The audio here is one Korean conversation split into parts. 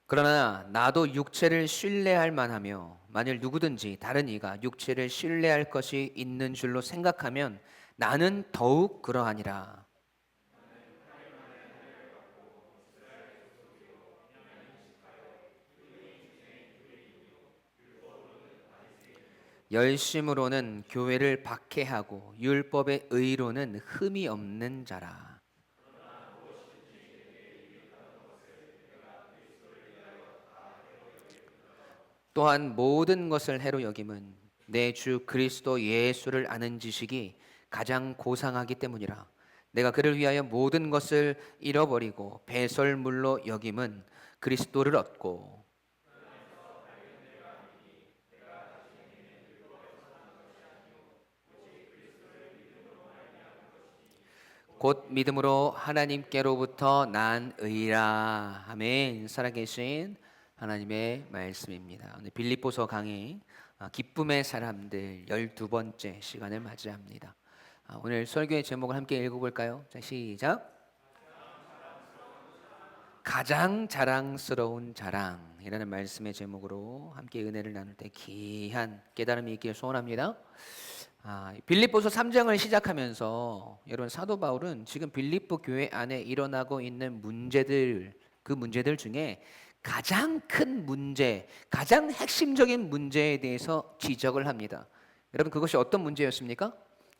그러나 나도 육체를 신뢰할 만하며 만일 누구든지 다른 이가 육체를 신뢰할 것이 있는 줄로 생각하면 나는 더욱 그러하니라. 열심으로는 교회를 박해하고 율법의 의로는 흠이 없는 자라. 또한 모든 것을 해로 여김은 내 주 그리스도 예수를 아는 지식이 가장 고상하기 때문이라. 내가 그를 위하여 모든 것을 잃어버리고 배설물로 여김은 그리스도를 얻고 곧 믿음으로 하나님께로부터 난 의라. 아멘. 살아계신 하나님의 말씀입니다. 오늘 빌립보서 강의 기쁨의 사람들 12번째 시간을 맞이합니다. 오늘 설교의 제목을 함께 읽어볼까요? 자, 시작. 가장 자랑스러운 자랑이라는 말씀의 제목으로 함께 은혜를 나눌 때 귀한 깨달음이 있기를 소원합니다. 빌립보서 3장을 시작하면서 여러분 사도 바울은 지금 빌립보 교회 안에 일어나고 있는 문제들, 그 문제들 중에 가장 큰 문제, 가장 핵심적인 문제에 대해서 지적을 합니다. 여러분 그것이 어떤 문제였습니까?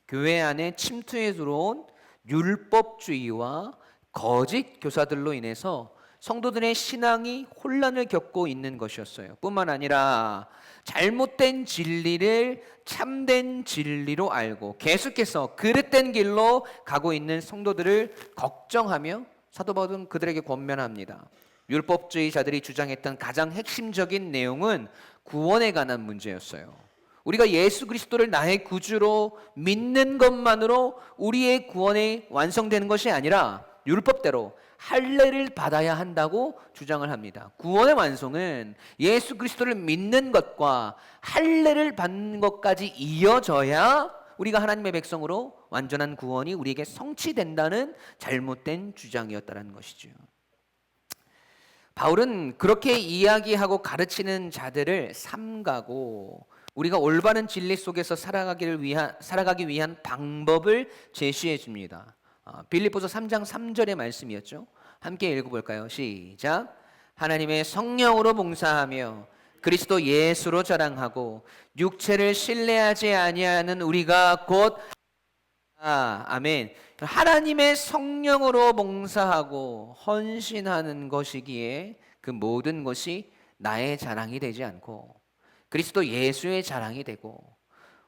교회 안에 침투해 들어온 율법주의와 거짓 교사들로 인해서 성도들의 신앙이 혼란을 겪고 있는 것이었어요. 뿐만 아니라 잘못된 진리를 참된 진리로 알고 계속해서 그릇된 길로 가고 있는 성도들을 걱정하며 사도 바울은 그들에게 권면합니다. 율법주의자들이 주장했던 가장 핵심적인 내용은 구원에 관한 문제였어요. 우리가 예수 그리스도를 나의 구주로 믿는 것만으로 우리의 구원이 완성되는 것이 아니라 율법대로 할례를 받아야 한다고 주장을 합니다. 구원의 완성은 예수 그리스도를 믿는 것과 할례를 받는 것까지 이어져야 우리가 하나님의 백성으로 완전한 구원이 우리에게 성취된다는 잘못된 주장이었다는 것이죠. 바울은 그렇게 이야기하고 가르치는 자들을 삼가고 우리가 올바른 진리 속에서 살아가기 위한 방법을 제시해 줍니다. 빌립보서 3장 3절의 말씀이었죠. 함께 읽어볼까요? 시작. 하나님의 성령으로 봉사하며 그리스도 예수로 자랑하고 육체를 신뢰하지 아니하는 우리가 곧 아멘. 하나님의 성령으로 봉사하고 헌신하는 것이기에 그 모든 것이 나의 자랑이 되지 않고 그리스도 예수의 자랑이 되고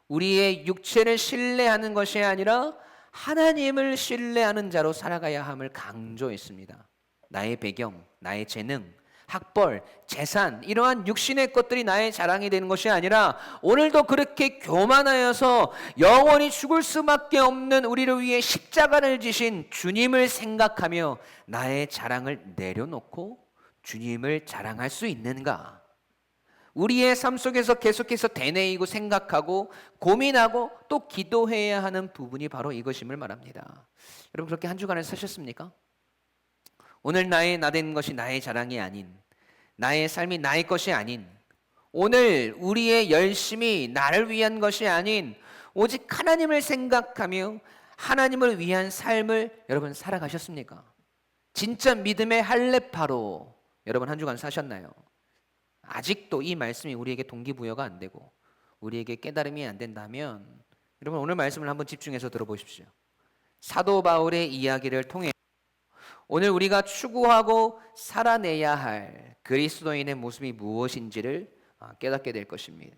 우리의 육체를 신뢰하는 것이 아니라 하나님을 신뢰하는 자로 살아가야 함을 강조했습니다. 나의 배경, 나의 재능, 학벌, 재산 이러한 육신의 것들이 나의 자랑이 되는 것이 아니라 오늘도 그렇게 교만하여서 영원히 죽을 수밖에 없는 우리를 위해 십자가를 지신 주님을 생각하며 나의 자랑을 내려놓고 주님을 자랑할 수 있는가? 우리의 삶 속에서 계속해서 되뇌이고 생각하고 고민하고 또 기도해야 하는 부분이 바로 이것임을 말합니다. 여러분 그렇게 한 주간을 사셨습니까? 오늘 나 되는 것이 나의 자랑이 아닌 나의 삶이 나의 것이 아닌 오늘 우리의 열심이 나를 위한 것이 아닌 오직 하나님을 생각하며 하나님을 위한 삶을 여러분 살아가셨습니까? 진짜 믿음의 할례파로 여러분 한 주간 사셨나요? 아직도 이 말씀이 우리에게 동기부여가 안 되고 우리에게 깨달음이 안 된다면 여러분 오늘 말씀을 한번 집중해서 들어보십시오. 사도 바울의 이야기를 통해 오늘 우리가 추구하고 살아내야 할 그리스도인의 모습이 무엇인지를 깨닫게 될 것입니다.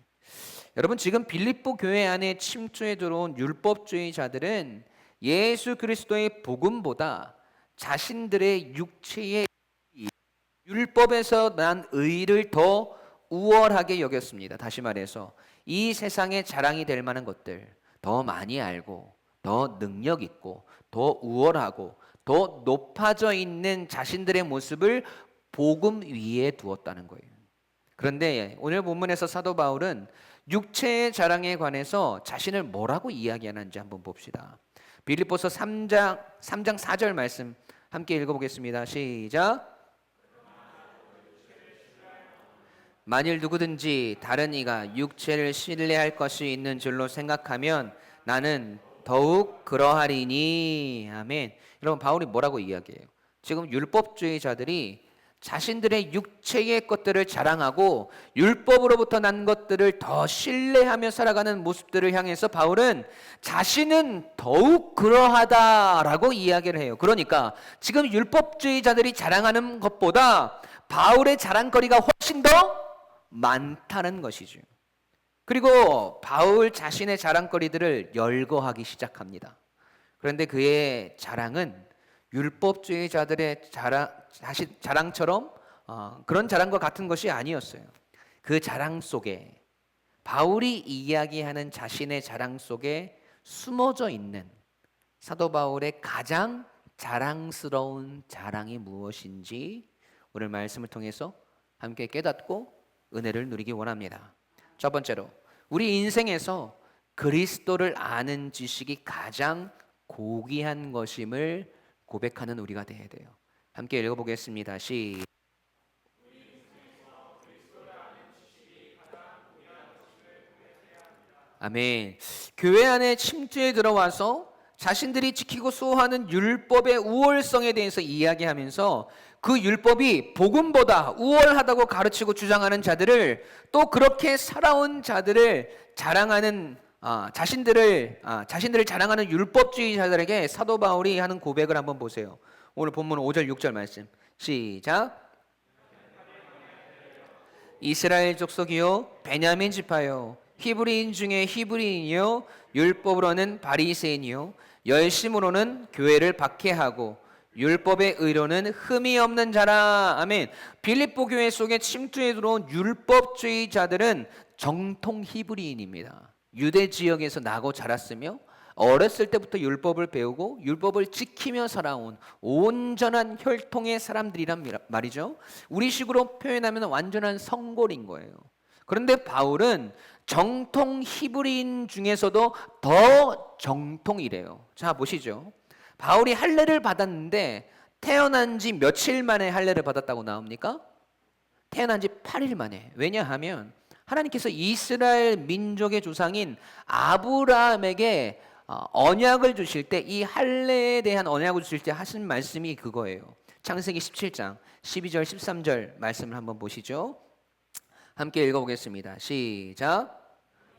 여러분 지금 빌립보 교회 안에 침투해 들어온 율법주의자들은 예수 그리스도의 복음보다 자신들의 육체의 율법에서 난 의를 더 우월하게 여겼습니다. 다시 말해서 이 세상에 자랑이 될 만한 것들 더 많이 알고 더 능력 있고 더 우월하고 더 높아져 있는 자신들의 모습을 복음 위에 두었다는 거예요. 그런데 오늘 본문에서 사도 바울은 육체의 자랑에 관해서 자신을 뭐라고 이야기하는지 한번 봅시다. 빌립보서 3장 4절 말씀 함께 읽어보겠습니다. 시작. 만일 누구든지 다른 이가 육체를 신뢰할 것이 있는 줄로 생각하면 나는 더욱 그러하리니. 아멘. 여러분, 바울이 뭐라고 이야기해요? 지금 율법주의자들이 자신들의 육체의 것들을 자랑하고 율법으로부터 난 것들을 더 신뢰하며 살아가는 모습들을 향해서 바울은 자신은 더욱 그러하다라고 이야기를 해요. 그러니까 지금 율법주의자들이 자랑하는 것보다 바울의 자랑거리가 훨씬 더 많다는 것이죠. 그리고 바울 자신의 자랑거리들을 열거하기 시작합니다. 그런데 그의 자랑은 율법주의자들의 자랑처럼 그런 자랑과 같은 것이 아니었어요. 그 자랑 속에, 바울이 이야기하는 자신의 자랑 속에 숨어져 있는 사도 바울의 가장 자랑스러운 자랑이 무엇인지 오늘 말씀을 통해서 함께 깨닫고 은혜를 누리기 원합니다. 첫 번째로, 우리 인생에서 그리스도를 아는 지식이 가장 고귀한 것임을 고백하는 우리가 되어야 돼요. 함께 읽어보겠습니다. 아멘. 교회 안에 침투에 들어와서 자신들이 지키고 수호하는 율법의 우월성에 대해서 이야기하면서 그 율법이 복음보다 우월하다고 가르치고 주장하는 자들을, 또 그렇게 살아온 자들을 자랑하는 자신들을 자랑하는 율법주의자들에게 사도 바울이 하는 고백을 한번 보세요. 오늘 본문 5절 6절 말씀 시작. 이스라엘 족속이요 베냐민 지파요 히브리인 중에 히브리인이요 율법으로는 바리새인이요 열심으로는 교회를 박해하고 율법의 의로는 흠이 없는 자라. 아멘. 빌립보 교회 속에 침투해 들어온 율법주의자들은 정통 히브리인입니다. 유대 지역에서 나고 자랐으며 어렸을 때부터 율법을 배우고 율법을 지키며 살아온 온전한 혈통의 사람들이란 말이죠. 우리식으로 표현하면 완전한 성골인 거예요. 그런데 바울은 정통 히브리인 중에서도 더 정통이래요. 자, 보시죠. 바울이 할례를 받았는데 태어난 지 며칠 만에 할례를 받았다고 나옵니까? 태어난 지 8일 만에. 왜냐하면 하나님께서 이스라엘 민족의 조상인 아브라함에게 언약을 주실 때, 이 할례에 대한 언약을 주실 때 하신 말씀이 그거예요. 창세기 17장 12절 13절 말씀을 한번 보시죠. 함께 읽어보겠습니다. 시작.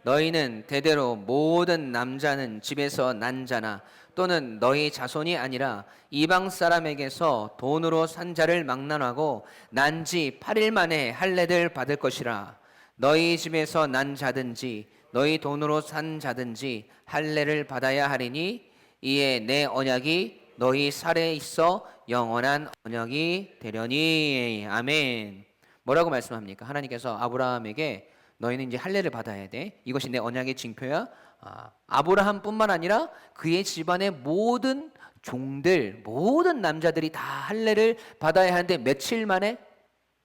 너희는 대대로 모든 남자는 집에서 난 자나 또는 너희 자손이 아니라 이방 사람에게서 돈으로 산 자를 막론하고 난 지 8일 만에 할례를 받을 것이라. 너희 집에서 난 자든지 너희 돈으로 산 자든지 할례를 받아야 하리니 이에 내 언약이 너희 살에 있어 영원한 언약이 되려니. 아멘. 뭐라고 말씀합니까? 하나님께서 아브라함에게 너희는 이제 할례를 받아야 돼. 이것이 내 언약의 징표야. 아브라함뿐만 아니라 그의 집안의 모든 종들, 모든 남자들이 다 할례를 받아야 하는데 며칠 만에?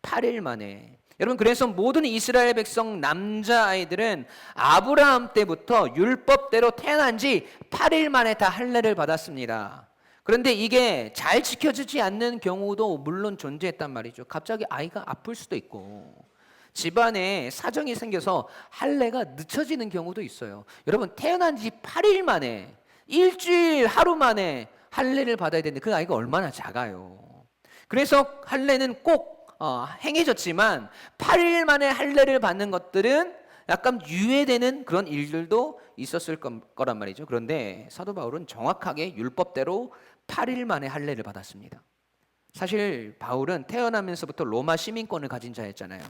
8일 만에. 여러분, 그래서 모든 이스라엘 백성 남자아이들은 아브라함 때부터 율법대로 태어난 지 8일 만에 다 할례를 받았습니다. 그런데 이게 잘 지켜지지 않는 경우도 물론 존재했단 말이죠. 갑자기 아이가 아플 수도 있고 집안에 사정이 생겨서 할례가 늦춰지는 경우도 있어요. 여러분, 태어난 지 8일 만에, 일주일 하루 만에 할례를 받아야 되는데 그 아이가 얼마나 작아요. 그래서 할례는 꼭 행해졌지만 8일 만에 할례를 받는 것들은 약간 유예되는 그런 일들도 있었을 거란 말이죠. 그런데 사도 바울은 정확하게 율법대로 8일 만에 할례를 받았습니다. 사실 바울은 태어나면서부터 로마 시민권을 가진 자였잖아요.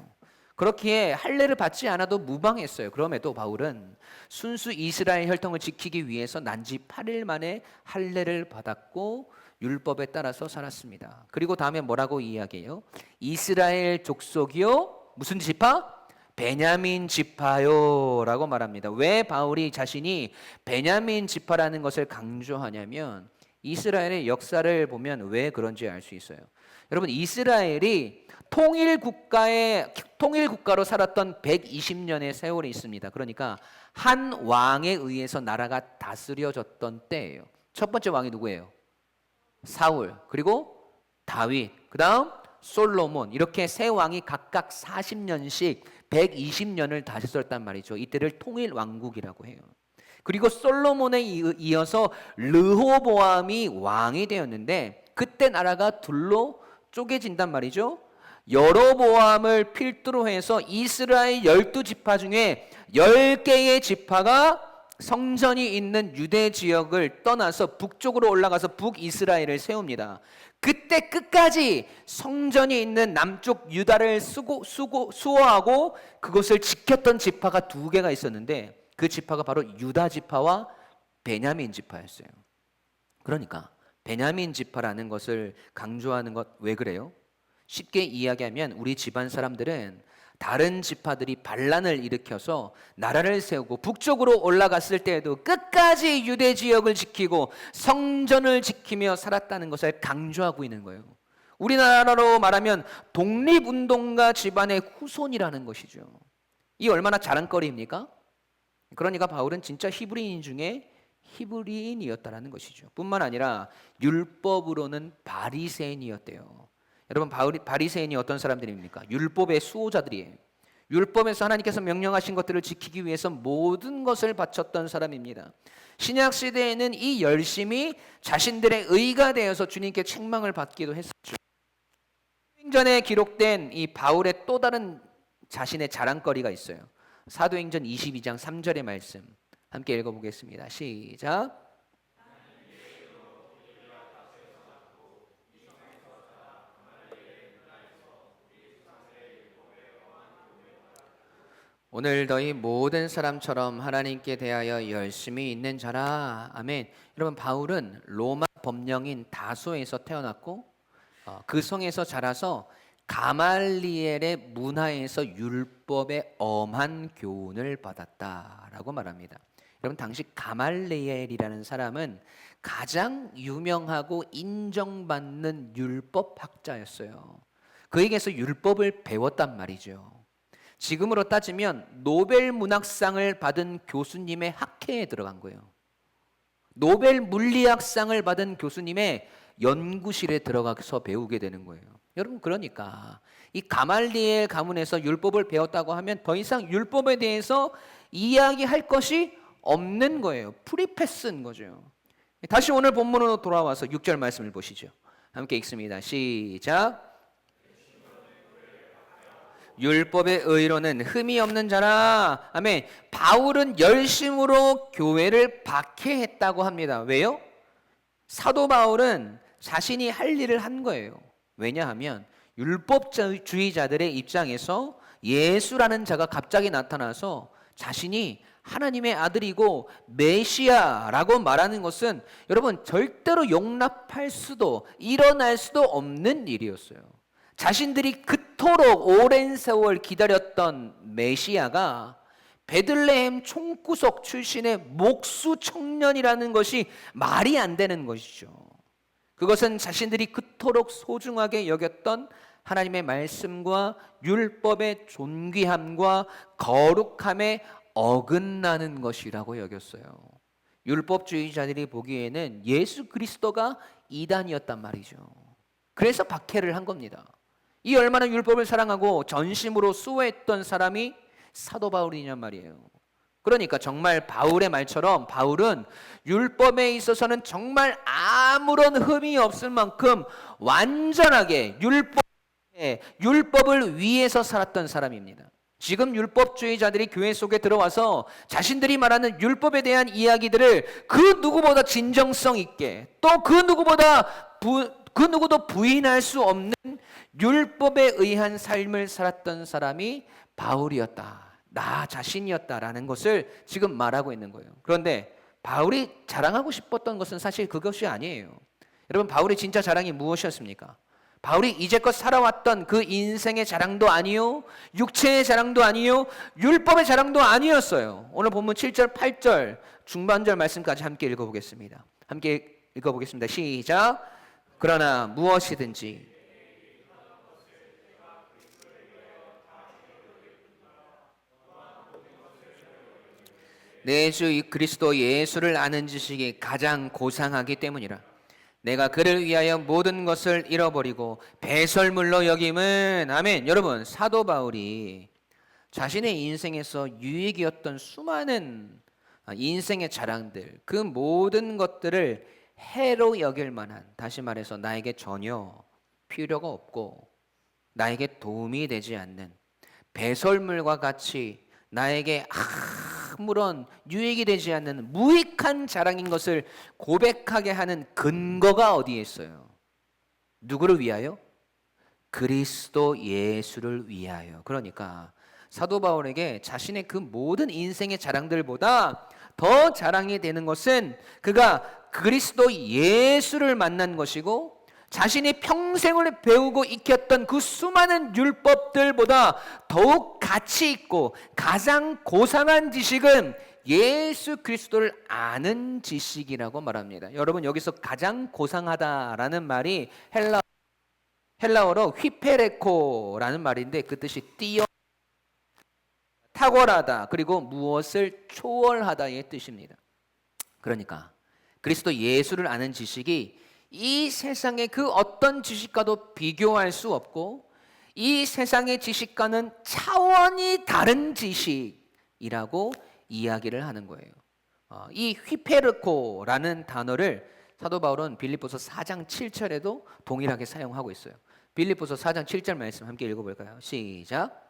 그렇기에 할례를 받지 않아도 무방했어요. 그럼에도 바울은 순수 이스라엘 혈통을 지키기 위해서 난 지 8일 만에 할례를 받았고 율법에 따라서 살았습니다. 그리고 다음에 뭐라고 이야기해요? 이스라엘 족속이요 무슨 지파? 베냐민 지파요 라고 말합니다. 왜 바울이 자신이 베냐민 지파라는 것을 강조하냐면 이스라엘의 역사를 보면 왜 그런지 알 수 있어요. 여러분, 이스라엘이 통일국가로 살았던 120년의 세월이 있습니다. 그러니까 한 왕에 의해서 나라가 다스려졌던 때예요. 첫 번째 왕이 누구예요? 사울, 그리고 다윗, 그 다음 솔로몬 이렇게 세 왕이 각각 40년씩 120년을 다스렸단 말이죠. 이때를 통일 왕국이라고 해요. 그리고 솔로몬에 이어서 르호보암이 왕이 되었는데 그때 나라가 둘로 쪼개진단 말이죠. 여로보암을 필두로 해서 이스라엘 12지파 중에 10개의 지파가 성전이 있는 유대 지역을 떠나서 북쪽으로 올라가서 북이스라엘을 세웁니다. 그때 끝까지 성전이 있는 남쪽 유다를 수호하고 그것을 지켰던 지파가 두 개가 있었는데 그 지파가 바로 유다 지파와 베냐민 지파였어요. 그러니까 베냐민 지파라는 것을 강조하는 것 왜 그래요? 쉽게 이야기하면 우리 집안 사람들은 다른 지파들이 반란을 일으켜서 나라를 세우고 북쪽으로 올라갔을 때에도 끝까지 유대 지역을 지키고 성전을 지키며 살았다는 것을 강조하고 있는 거예요. 우리나라로 말하면 독립운동가 집안의 후손이라는 것이죠. 이 얼마나 자랑거리입니까? 그러니까 바울은 진짜 히브리인 중에 히브리인이었다라는 것이죠. 뿐만 아니라 율법으로는 바리새인이었대요. 여러분 바리새인이 어떤 사람들입니까? 율법의 수호자들이에요. 율법에서 하나님께서 명령하신 것들을 지키기 위해서 모든 것을 바쳤던 사람입니다. 신약 시대에는 이 열심이 자신들의 의가 되어서 주님께 책망을 받기도 했었죠. 사도행전에 기록된 이 바울의 또 다른 자신의 자랑거리가 있어요. 사도행전 22장 3절의 말씀 함께 읽어보겠습니다. 시작. 오늘 너희 모든 사람처럼 하나님께 대하여 열심히 있는 자라. 아멘. 여러분 바울은 로마 법령인 다소에서 태어났고 그 성에서 자라서 가말리엘의 문화에서 율법의 엄한 교훈을 받았다라고 말합니다. 여러분 당시 가말리엘이라는 사람은 가장 유명하고 인정받는 율법학자였어요. 그에게서 율법을 배웠단 말이죠. 지금으로 따지면 노벨 문학상을 받은 교수님의 학회에 들어간 거예요. 노벨 물리학상을 받은 교수님의 연구실에 들어가서 배우게 되는 거예요. 여러분 그러니까 이 가말리엘 가문에서 율법을 배웠다고 하면 더 이상 율법에 대해서 이야기할 것이 없는 거예요. 프리패스인 거죠. 다시 오늘 본문으로 돌아와서 6절 말씀을 보시죠. 함께 읽습니다. 시작. 율법의 의로는 흠이 없는 자라. 아멘. 바울은 열심으로 교회를 박해했다고 합니다. 왜요? 사도 바울은 자신이 할 일을 한 거예요. 왜냐하면 율법주의자들의 입장에서 예수라는 자가 갑자기 나타나서 자신이 하나님의 아들이고 메시아라고 말하는 것은 여러분 절대로 용납할 수도 일어날 수도 없는 일이었어요. 자신들이 그토록 오랜 세월 기다렸던 메시아가 베들레헴 총구석 출신의 목수 청년이라는 것이 말이 안 되는 것이죠. 그것은 자신들이 그토록 소중하게 여겼던 하나님의 말씀과 율법의 존귀함과 거룩함에 어긋나는 것이라고 여겼어요. 율법주의자들이 보기에는 예수 그리스도가 이단이었단 말이죠. 그래서 박해를 한 겁니다. 이 얼마나 율법을 사랑하고 전심으로 수호했던 사람이 사도 바울이냔 말이에요. 그러니까 정말 바울의 말처럼 바울은 율법에 있어서는 정말 아무런 흠이 없을 만큼 완전하게 율법을 위해서 살았던 사람입니다. 지금 율법주의자들이 교회 속에 들어와서 자신들이 말하는 율법에 대한 이야기들을 그 누구보다 진정성 있게 또 그 누구도 부인할 수 없는 율법에 의한 삶을 살았던 사람이 바울이었다. 나 자신이었다라는 것을 지금 말하고 있는 거예요. 그런데 바울이 자랑하고 싶었던 것은 사실 그것이 아니에요. 여러분 바울의 진짜 자랑이 무엇이었습니까? 바울이 이제껏 살아왔던 그 인생의 자랑도 아니요, 육체의 자랑도 아니요, 율법의 자랑도 아니었어요. 오늘 본문 7절, 8절 중반절 말씀까지 함께 읽어보겠습니다. 함께 읽어보겠습니다. 시작. 그러나 무엇이든지 내 주 그리스도 예수를 아는 지식이 가장 고상하기 때문이라. 내가 그를 위하여 모든 것을 잃어버리고 배설물로 여김은 아멘. 여러분, 사도 바울이 자신의 인생에서 유익이었던 수많은 인생의 자랑들, 그 모든 것들을 해로 여길 만한, 다시 말해서 나에게 전혀 필요가 없고 나에게 도움이 되지 않는 배설물과 같이 나에게 아무런 유익이 되지 않는 무익한 자랑인 것을 고백하게 하는 근거가 어디에 있어요? 누구를 위하여? 그리스도 예수를 위하여. 그러니까 사도 바울에게 자신의 그 모든 인생의 자랑들보다 더 자랑이 되는 것은 그가 그리스도 예수를 만난 것이고, 자신이 평생을 배우고 익혔던 그 수많은 율법들보다 더욱 가치 있고 가장 고상한 지식은 예수 그리스도를 아는 지식이라고 말합니다. 여러분, 여기서 가장 고상하다라는 말이 헬라어로 휘페레코라는 말인데, 그 뜻이 탁월하다, 그리고 무엇을 초월하다의 뜻입니다. 그러니까 그리스도 예수를 아는 지식이 이 세상의 그 어떤 지식과도 비교할 수 없고, 이 세상의 지식과는 차원이 다른 지식이라고 이야기를 하는 거예요. 이 휘페르코라는 단어를 사도 바울은 빌립보서 4장 7절에도 동일하게 사용하고 있어요. 빌립보서 4장 7절 말씀 함께 읽어볼까요? 시작.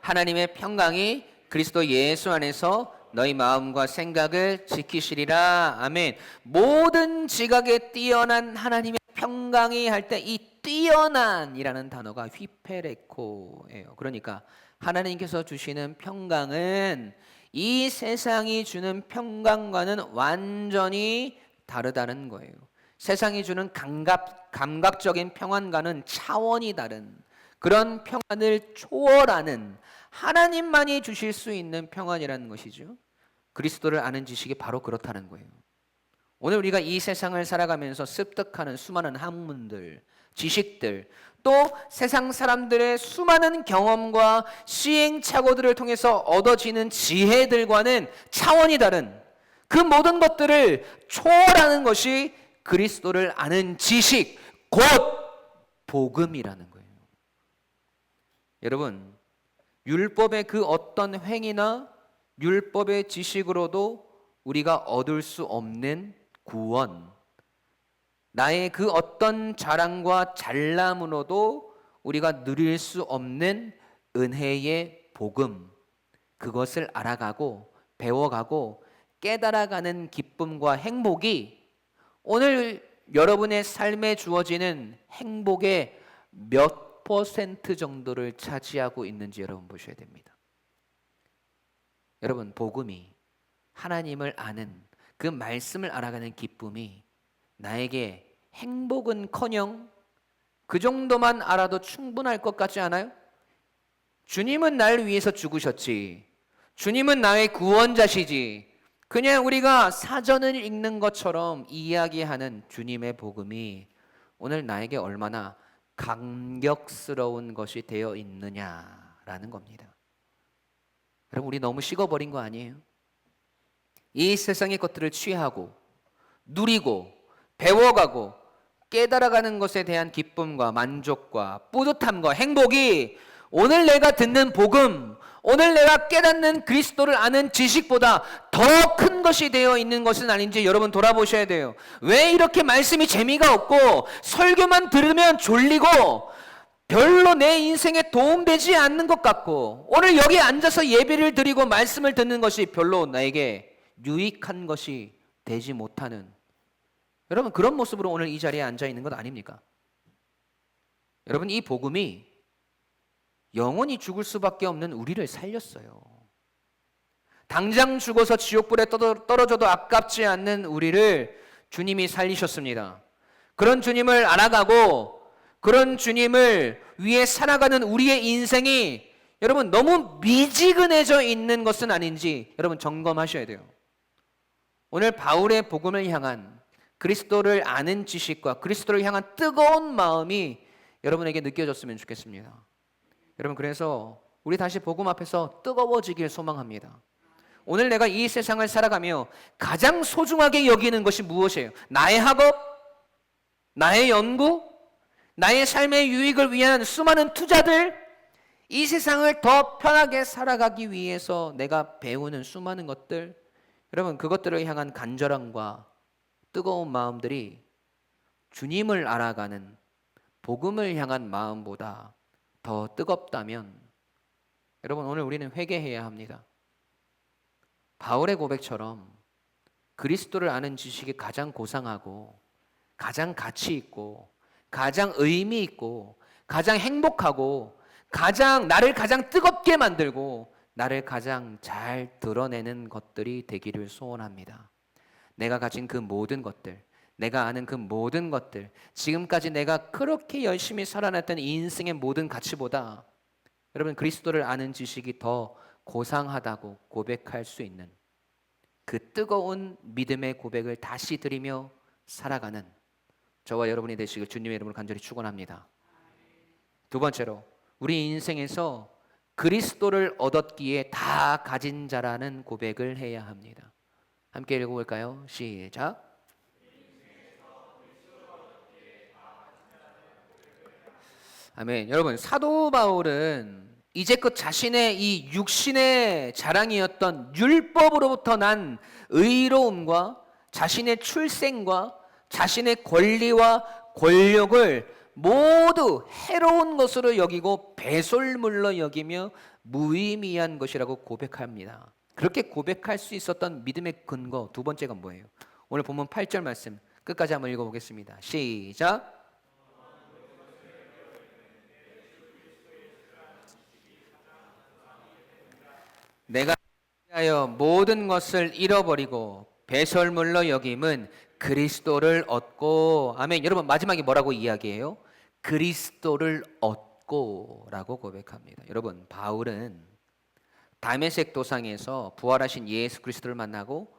하나님의 평강이 그리스도 예수 안에서 너희 마음과 생각을 지키시리라. 아멘. 모든 지각에 뛰어난 하나님의 평강이 할 때 이 뛰어난이라는 단어가 휘페레코예요. 그러니까 하나님께서 주시는 평강은 이 세상이 주는 평강과는 완전히 다르다는 거예요. 세상이 주는 감각적인 평안과는 차원이 다른 그런 평안을 초월하는 하나님만이 주실 수 있는 평안이라는 것이죠. 그리스도를 아는 지식이 바로 그렇다는 거예요. 오늘 우리가 이 세상을 살아가면서 습득하는 수많은 학문들, 지식들, 또 세상 사람들의 수많은 경험과 시행착오들을 통해서 얻어지는 지혜들과는 차원이 다른 그 모든 것들을 초월하는 것이 그리스도를 아는 지식, 곧 복음이라는 거예요. 여러분, 율법의 그 어떤 행위나 율법의 지식으로도 우리가 얻을 수 없는 구원, 나의 그 어떤 자랑과 잘남으로도 우리가 누릴 수 없는 은혜의 복음, 그것을 알아가고 배워가고 깨달아가는 기쁨과 행복이 오늘 여러분의 삶에 주어지는 행복의 몇 % 정도를 차지하고 있는지 여러분 보셔야 됩니다. 여러분, 복음이, 하나님을 아는 그 말씀을 알아가는 기쁨이 나에게 행복은커녕 그 정도만 알아도 충분할 것 같지 않아요? 주님은 날 위해서 죽으셨지, 주님은 나의 구원자시지, 그냥 우리가 사전을 읽는 것처럼 이야기하는 주님의 복음이 오늘 나에게 얼마나 감격스러운 것이 되어 있느냐라는 겁니다. 여러분, 우리 너무 식어버린 거 아니에요? 이 세상의 것들을 취하고 누리고 배워가고 깨달아가는 것에 대한 기쁨과 만족과 뿌듯함과 행복이 오늘 내가 듣는 복음, 오늘 내가 깨닫는 그리스도를 아는 지식보다 더 큰 것이 되어 있는 것은 아닌지 여러분 돌아보셔야 돼요. 왜 이렇게 말씀이 재미가 없고 설교만 들으면 졸리고 별로 내 인생에 도움되지 않는 것 같고, 오늘 여기 앉아서 예배를 드리고 말씀을 듣는 것이 별로 나에게 유익한 것이 되지 못하는, 여러분, 그런 모습으로 오늘 이 자리에 앉아 있는 것 아닙니까? 여러분, 이 복음이 영원히 죽을 수밖에 없는 우리를 살렸어요. 당장 죽어서 지옥불에 떨어져도 아깝지 않는 우리를 주님이 살리셨습니다. 그런 주님을 알아가고 그런 주님을 위해 살아가는 우리의 인생이 여러분 너무 미지근해져 있는 것은 아닌지 여러분 점검하셔야 돼요. 오늘 바울의 복음을 향한 그리스도를 아는 지식과 그리스도를 향한 뜨거운 마음이 여러분에게 느껴졌으면 좋겠습니다. 여러분, 그래서 우리 다시 복음 앞에서 뜨거워지길 소망합니다. 오늘 내가 이 세상을 살아가며 가장 소중하게 여기는 것이 무엇이에요? 나의 학업, 나의 연구, 나의 삶의 유익을 위한 수많은 투자들, 이 세상을 더 편하게 살아가기 위해서 내가 배우는 수많은 것들, 여러분 그것들을 향한 간절함과 뜨거운 마음들이 주님을 알아가는 복음을 향한 마음보다 더 뜨겁다면 여러분 오늘 우리는 회개해야 합니다. 바울의 고백처럼 그리스도를 아는 지식이 가장 고상하고 가장 가치 있고 가장 의미 있고 가장 행복하고 나를 가장 뜨겁게 만들고 나를 가장 잘 드러내는 것들이 되기를 소원합니다. 내가 가진 그 모든 것들, 내가 아는 그 모든 것들, 지금까지 내가 그렇게 열심히 살아냈던 이 인생의 모든 가치보다 여러분 그리스도를 아는 지식이 더 고상하다고 고백할 수 있는 그 뜨거운 믿음의 고백을 다시 드리며 살아가는 저와 여러분이 되시길 주님의 이름으로 간절히 축원합니다. 두 번째로 우리 인생에서 그리스도를 얻었기에 다 가진 자라는 고백을 해야 합니다. 함께 읽어볼까요? 시작. 아멘. 여러분 사도 바울은 이제껏 자신의 이 육신의 자랑이었던 율법으로부터 난 의로움과 자신의 출생과 자신의 권리와 권력을 모두 해로운 것으로 여기고 배설물로 여기며 무의미한 것이라고 고백합니다. 그렇게 고백할 수 있었던 믿음의 근거 두 번째가 뭐예요? 오늘 본문 8절 말씀 끝까지 한번 읽어보겠습니다. 시작. 내가 위하여 모든 것을 잃어버리고 배설물로 여김은 그리스도를 얻고 아멘. 여러분 마지막에 뭐라고 이야기해요? 그리스도를 얻고라고 고백합니다. 여러분 바울은 다메섹 도상에서 부활하신 예수 그리스도를 만나고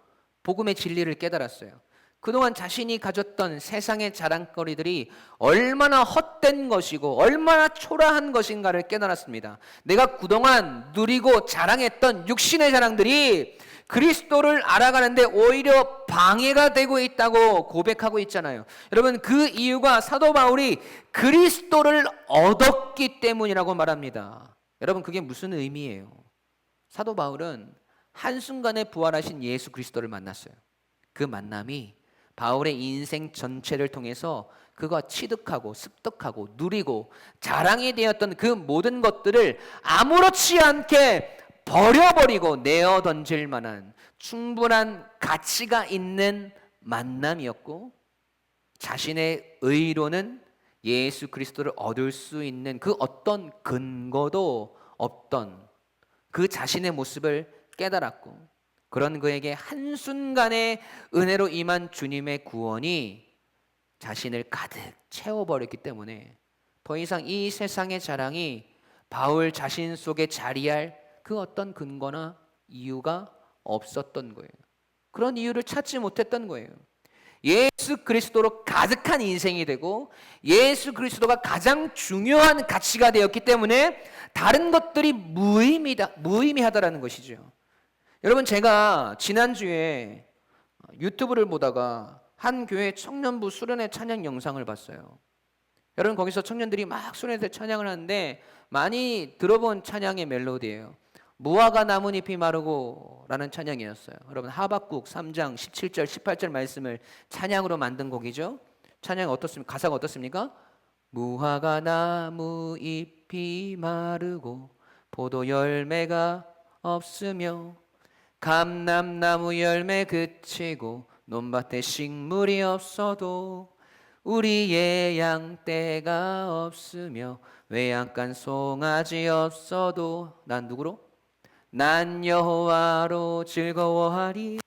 복음의 진리를 깨달았어요. 그동안 자신이 가졌던 세상의 자랑거리들이 얼마나 헛된 것이고 얼마나 초라한 것인가를 깨달았습니다. 내가 그동안 누리고 자랑했던 육신의 자랑들이 그리스도를 알아가는데 오히려 방해가 되고 있다고 고백하고 있잖아요. 여러분 그 이유가 사도 바울이 그리스도를 얻었기 때문이라고 말합니다. 여러분 그게 무슨 의미예요? 사도 바울은 한순간에 부활하신 예수 그리스도를 만났어요. 그 만남이 바울의 인생 전체를 통해서 그가 취득하고 습득하고 누리고 자랑이 되었던 그 모든 것들을 아무렇지 않게 버려버리고 내어 던질 만한 충분한 가치가 있는 만남이었고 자신의 의로는 예수 그리스도를 얻을 수 있는 그 어떤 근거도 없던 그 자신의 모습을 깨달았고 그런 그에게 한순간에 은혜로 임한 주님의 구원이 자신을 가득 채워버렸기 때문에 더 이상 이 세상의 자랑이 바울 자신 속에 자리할 그 어떤 근거나 이유가 없었던 거예요. 그런 이유를 찾지 못했던 거예요. 예수 그리스도로 가득한 인생이 되고 예수 그리스도가 가장 중요한 가치가 되었기 때문에 다른 것들이 무의미하다라는 것이죠. 여러분 제가 지난주에 유튜브를 보다가 한 교회 청년부 수련회 찬양 영상을 봤어요. 여러분 거기서 청년들이 막 수련회 찬양을 하는데 많이 들어본 찬양의 멜로디예요. 무화과 나뭇잎이 마르고 라는 찬양이었어요. 여러분 하박국 3장 17절 18절 말씀을 찬양으로 만든 곡이죠. 찬양 어떻습니까? 가사가 어떻습니까? 무화과 나무잎이 마르고 포도 열매가 없으며 감람나무 열매 그치고 논밭에 식물이 없어도 우리의 양떼가 없으며 외양간 송아지 없어도 난 누구로? 난 여호와로 즐거워하리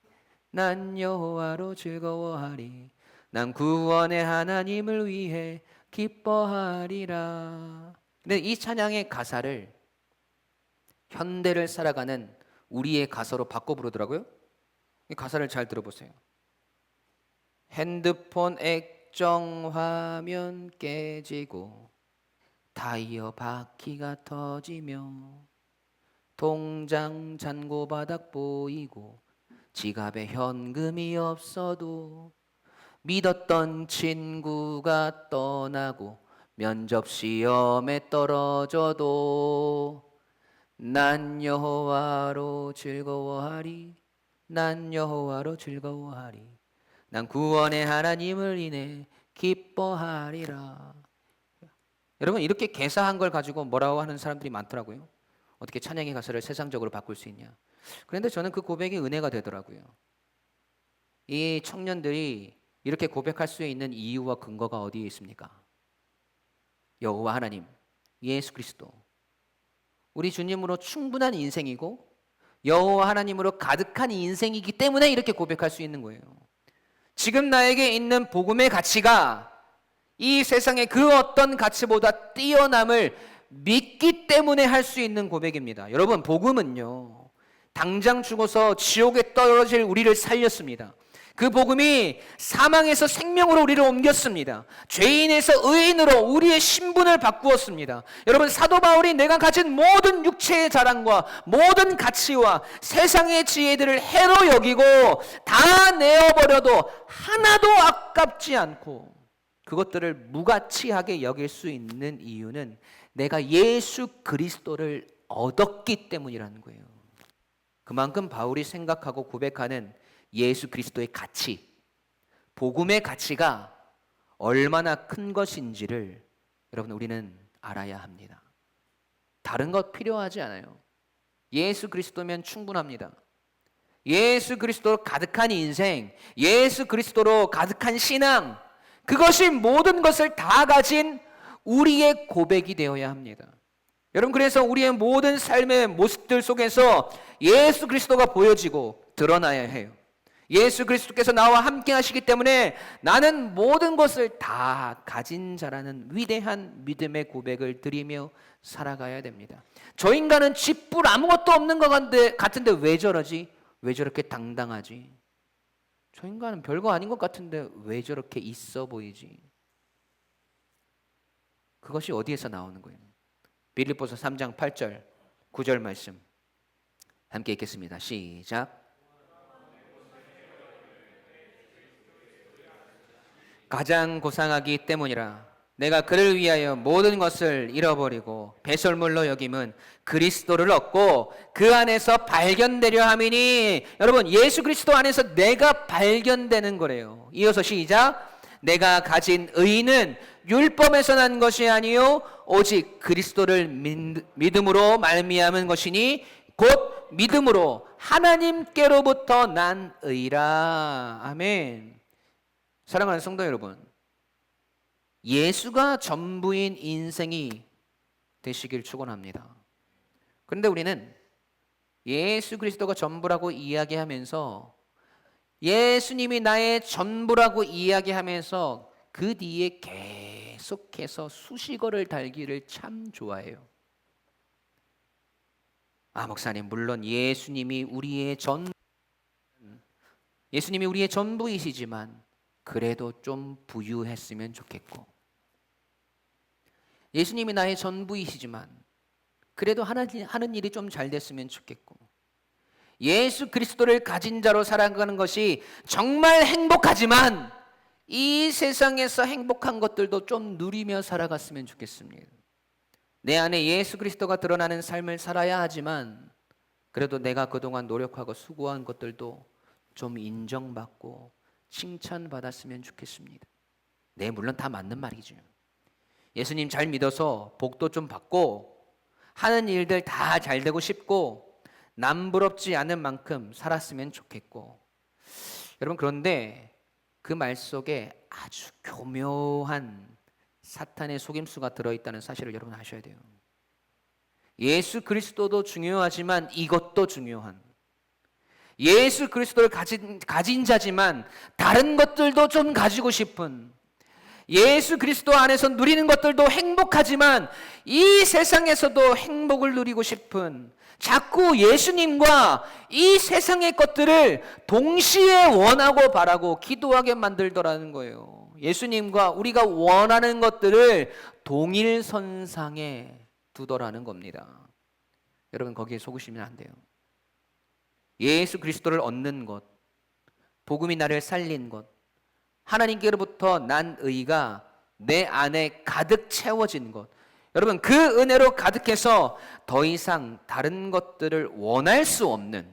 난 여호와로 즐거워하리 난 구원의 하나님을 위해 기뻐하리라. 근데 이 찬양의 가사를 현대를 살아가는 우리의 가사로 바꿔 부르더라고요. 이 가사를 잘 들어보세요. 핸드폰 액정 화면 깨지고 타이어 바퀴가 터지며 통장 잔고 바닥 보이고 지갑에 현금이 없어도 믿었던 친구가 떠나고 면접 시험에 떨어져도 난 여호와로 즐거워하리. 난 여호와로 즐거워하리. 난 구원의 하나님을 인해 기뻐하리라. 여러분, 이렇게 개사한 걸 가지고 뭐라고 하는 사람들이 많더라고요. 어떻게 찬양의 가사를 세상적으로 바꿀 수 있냐. 그런데 저는 그 고백이 은혜가 되더라고요. 이 청년들이 이렇게 고백할 수 있는 이유와 근거가 어디에 있습니까? 여호와 하나님, 예수 그리스도, 우리 주님으로 충분한 인생이고 여호와 하나님으로 가득한 인생이기 때문에 이렇게 고백할 수 있는 거예요. 지금 나에게 있는 복음의 가치가 이 세상의 그 어떤 가치보다 뛰어남을 믿기 때문에 할 수 있는 고백입니다. 여러분, 복음은요, 당장 죽어서 지옥에 떨어질 우리를 살렸습니다. 그 복음이 사망에서 생명으로 우리를 옮겼습니다. 죄인에서 의인으로 우리의 신분을 바꾸었습니다. 여러분, 사도 바울이 내가 가진 모든 육체의 자랑과 모든 가치와 세상의 지혜들을 해로 여기고 다 내어버려도 하나도 아깝지 않고 그것들을 무가치하게 여길 수 있는 이유는 내가 예수 그리스도를 얻었기 때문이라는 거예요. 그만큼 바울이 생각하고 고백하는 예수 그리스도의 가치, 복음의 가치가 얼마나 큰 것인지를 여러분, 우리는 알아야 합니다. 다른 것 필요하지 않아요. 예수 그리스도면 충분합니다. 예수 그리스도로 가득한 인생, 예수 그리스도로 가득한 신앙, 그것이 모든 것을 다 가진 우리의 고백이 되어야 합니다. 여러분, 그래서 우리의 모든 삶의 모습들 속에서 예수 그리스도가 보여지고 드러나야 해요. 예수 그리스도께서 나와 함께 하시기 때문에 나는 모든 것을 다 가진 자라는 위대한 믿음의 고백을 드리며 살아가야 됩니다. 저 인간은 쥐뿔 아무것도 없는 것 같은데 왜 저러지? 왜 저렇게 당당하지? 저 인간은 별거 아닌 것 같은데 왜 저렇게 있어 보이지? 그것이 어디에서 나오는 거예요? 빌립보서 3장 8절 9절 말씀 함께 읽겠습니다. 시작. 가장 고상하기 때문이라. 내가 그를 위하여 모든 것을 잃어버리고 배설물로 여김은 그리스도를 얻고 그 안에서 발견되려 함이니. 여러분, 예수 그리스도 안에서 내가 발견되는 거래요. 이어서 시작. 내가 가진 의는 율법에서 난 것이 아니요 오직 그리스도를 믿음으로 말미암은 것이니 곧 믿음으로 하나님께로부터 난 의라. 아멘. 사랑하는 성도 여러분, 예수가 전부인 인생이 되시길 축원합니다. 그런데 우리는 예수 그리스도가 전부라고 이야기하면서, 예수님이 나의 전부라고 이야기하면서 그 뒤에 계속해서 수식어를 달기를 참 좋아해요. 아, 목사님, 물론 예수님이 우리의 전부이시지만 그래도 좀 부유했으면 좋겠고, 예수님이 나의 전부이시지만 그래도 하는 일이 좀 잘 됐으면 좋겠고, 예수 그리스도를 가진 자로 살아가는 것이 정말 행복하지만 이 세상에서 행복한 것들도 좀 누리며 살아갔으면 좋겠습니다. 내 안에 예수 그리스도가 드러나는 삶을 살아야 하지만 그래도 내가 그동안 노력하고 수고한 것들도 좀 인정받고 칭찬받았으면 좋겠습니다. 네, 물론 다 맞는 말이죠. 예수님 잘 믿어서 복도 좀 받고 하는 일들 다 잘 되고 싶고 남부럽지 않은 만큼 살았으면 좋겠고, 여러분, 그런데 그 말 속에 아주 교묘한 사탄의 속임수가 들어있다는 사실을 여러분 아셔야 돼요. 예수 그리스도도 중요하지만 이것도 중요한, 예수 그리스도를 가진 자지만 다른 것들도 좀 가지고 싶은, 예수 그리스도 안에서 누리는 것들도 행복하지만 이 세상에서도 행복을 누리고 싶은, 자꾸 예수님과 이 세상의 것들을 동시에 원하고 바라고 기도하게 만들더라는 거예요. 예수님과 우리가 원하는 것들을 동일선상에 두더라는 겁니다. 여러분 거기에 속으시면 안 돼요. 예수 그리스도를 얻는 것, 복음이 나를 살린 것, 하나님께로부터 난 의가 내 안에 가득 채워진 것, 여러분 그 은혜로 가득해서 더 이상 다른 것들을 원할 수 없는,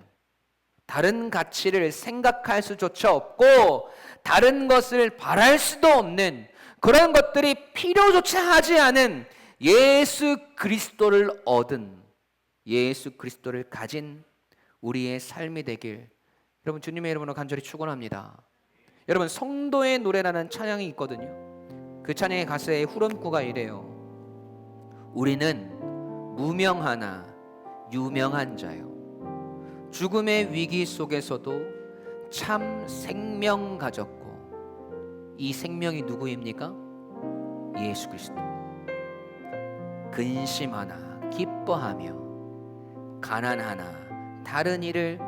다른 가치를 생각할 수조차 없고 다른 것을 바랄 수도 없는, 그런 것들이 필요조차 하지 않은 예수 그리스도를 얻은, 예수 그리스도를 가진 우리의 삶이 되길 여러분 주님의 이름으로 간절히 축원합니다. 여러분 성도의 노래라는 찬양이 있거든요. 그 찬양의 가사의 후렴구가 이래요. 우리는 무명하나 유명한 자요, 죽음의 위기 속에서도 참 생명 가졌고, 이 생명이 누구입니까? 예수 그리스도. 근심하나 기뻐하며 가난하나 다른 이를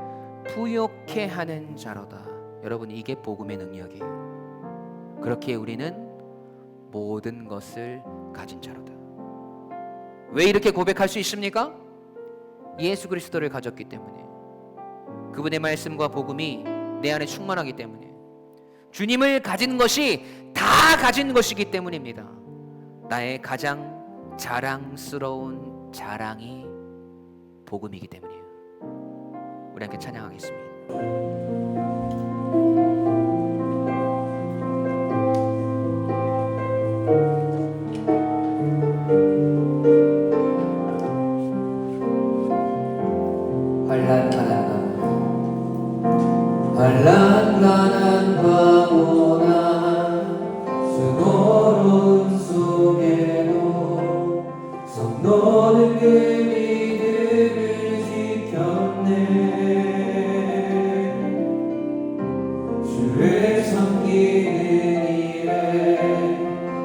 부욕해 하는 자로다. 여러분 이게 복음의 능력이에요. 그렇게 우리는 모든 것을 가진 자로다. 왜 이렇게 고백할 수 있습니까? 예수 그리스도를 가졌기 때문에, 그분의 말씀과 복음이 내 안에 충만하기 때문에, 주님을 가진 것이 다 가진 것이기 때문입니다. 나의 가장 자랑스러운 자랑이 복음이기 때문이에요. 우리 함께 찬양하겠습니다. 환란한 광원한 수고로운 속에도 성도는 그 믿음을 지켰네. 주를 섬기는 일에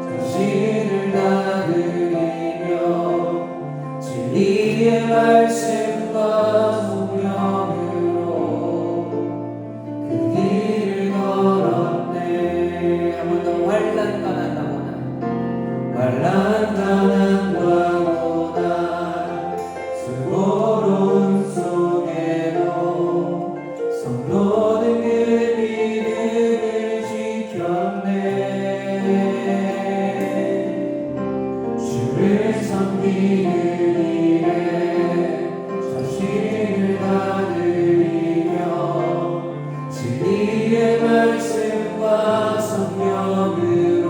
자신을 나누리며 진리의 말씀과 성령으로 그 길을 걸었네. 한 번 더. 환난과 고난 수고로운 속에도 성도는 그 믿음을 지켰네. 주를 섬기는 일에 자신을 나누리며 진리의 말씀과 성령으로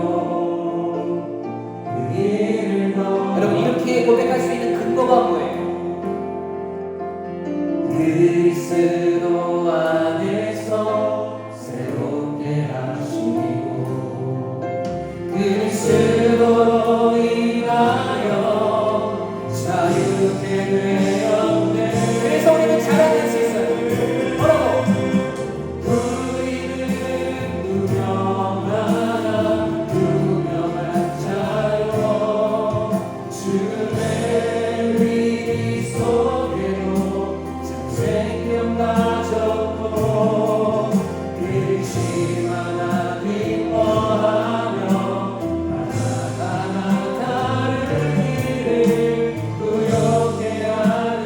그 길을 걸어. 여러분 이렇게 고백할 수 있는 근거가 뭐예요? 그리스도 안에서 새롭게 하시고 그리스도로 인하여 자유케 되었네. 그래서 우리는 자랑할 수 있어요. 뭐라고? 우리는 유명한 자요, 주의 위기 속에도 참 생명 가졌고 근심하나 기뻐하며 하나하나 다른 일을 부욕해 하는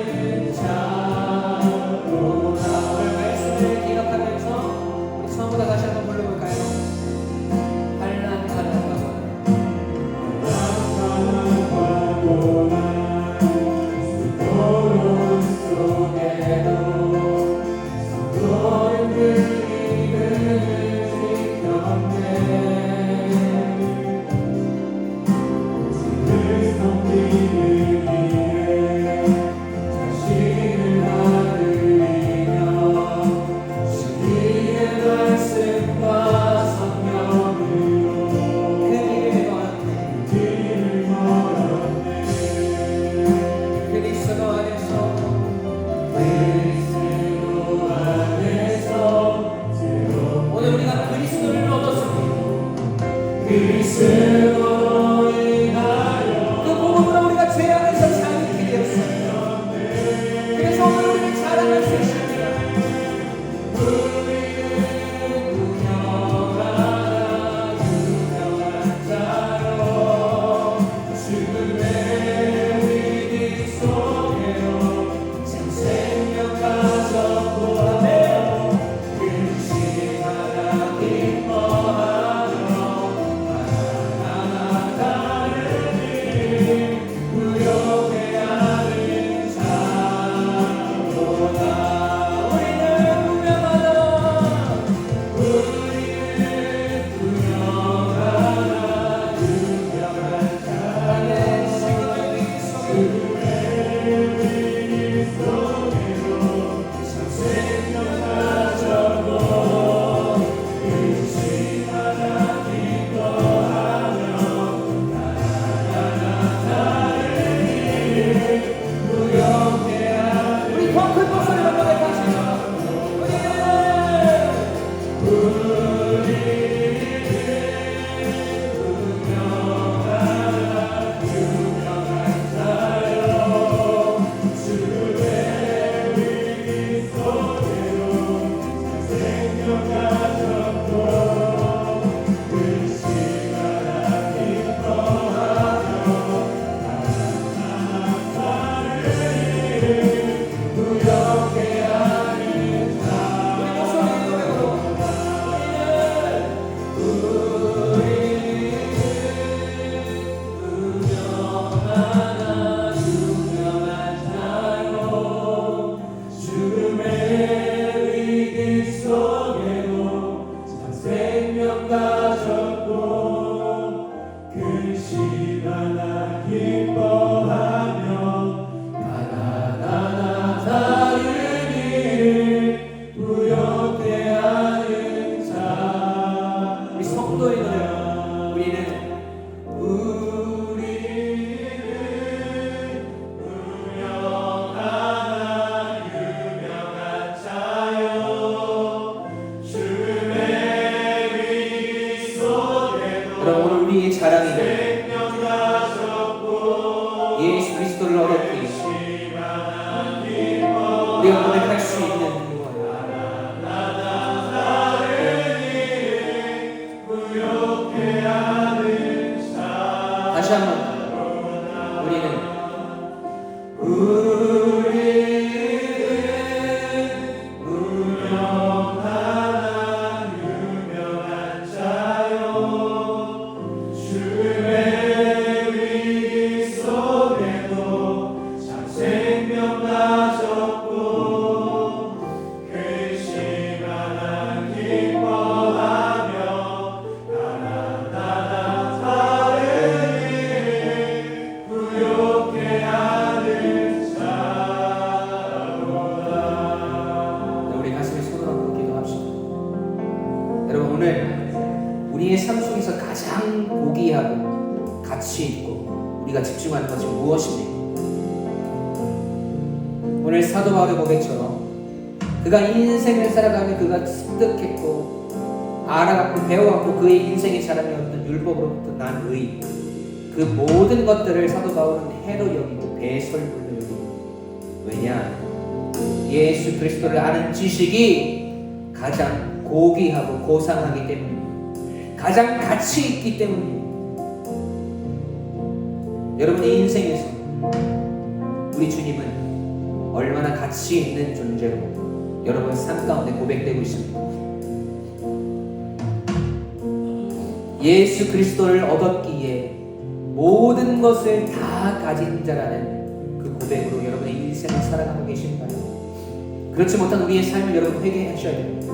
자로다. 오늘 말씀을 기억하면서 우리 처음부터 다시 한번 불러볼까요? 환난과 수고로운 속에도 성도는 그 믿음을 지켰네. 주를 섬기는 일에 자신을 나누리며 진리의 말씀과 성령으로 그 길을 걸었네. 그리스도 안에서 오늘 우리가 그리스도를 얻었습니다. 그리스도로 인하여 그 복음으로 우리가 죄 우리의 자랑이 되는 예수 그리스도를 얻었기에 우리가 고백할 수 있는 이유가 다시 한번 우리 가슴에 손을 얹고 기도합시다. 여러분, 오늘 우리의 삶 속에서 가장 고귀하고 가치 있고 우리가 집중하는 것이 무엇입니까? 오늘 사도 바울의 고백처럼 그가 인생을 살아가며 그가 습득했고 알아갖고 배워갖고 그의 인생의 자랑이었던 율법으로부터 난 의, 그 모든 것들을 사도 바울은 해로 여기고 배설물로 여기고, 왜냐? 예수 그리스도를 아는 지식이 가장 고귀하고 고상하기 때문입니다. 가장 가치 있기 때문입니다. 여러분의 인생에서 우리 주님은 얼마나 가치 있는 존재로 여러분 삶 가운데 고백되고 있습니다. 예수 그리스도를 얻었기에 모든 것을 다 가진 자라는 그 고백으로 여러분의 인생을 살아가고 계신가요? 그렇지 못한 우리의 삶을 여러분 회개하셔야 됩니다.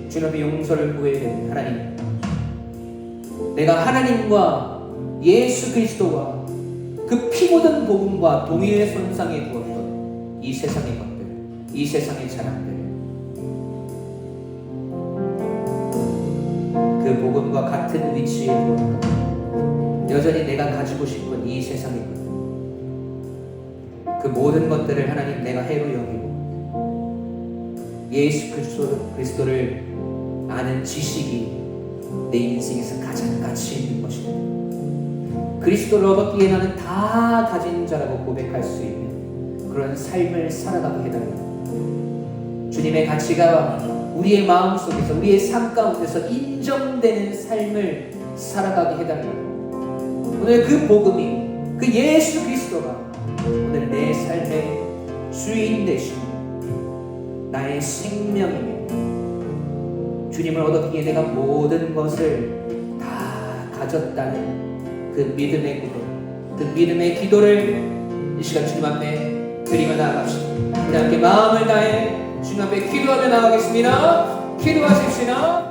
주님의 용서를 구해야 됩니다. 하나님, 내가 하나님과 예수 그리스도와 그 피 묻은 복음과 동일의 손상에 두었던 이 세상의 것들, 이 세상의 자랑들, 그 복음과 같은 위치에 두었던 여전히 내가 가지고 싶은 이 세상의 것들, 그 모든 것들을 하나님 내가 해로 여기고 예수 그리스도를 아는 지식이 내 인생에서 가장 가치 있는 것입니다. 그리스도를 얻었기에 나는 다 가진 자라고 고백할 수 있는 그런 삶을 살아가게 해달라. 주님의 가치가 우리의 마음속에서 우리의 삶 가운데서 인정되는 삶을 살아가게 해달라. 오늘 그 복음이, 그 예수 그리스도가 오늘 내 삶의 주인 되시고 나의 생명이며, 주님을 얻었기에 내가 모든 것을 다 가졌다는 그 믿음의 기도, 그 믿음의 기도를 이 시간 주님 앞에 드리며 나아갑시다. 우리 함께 마음을 다해 주님 앞에 기도하며 나가겠습니다. 기도하십시다.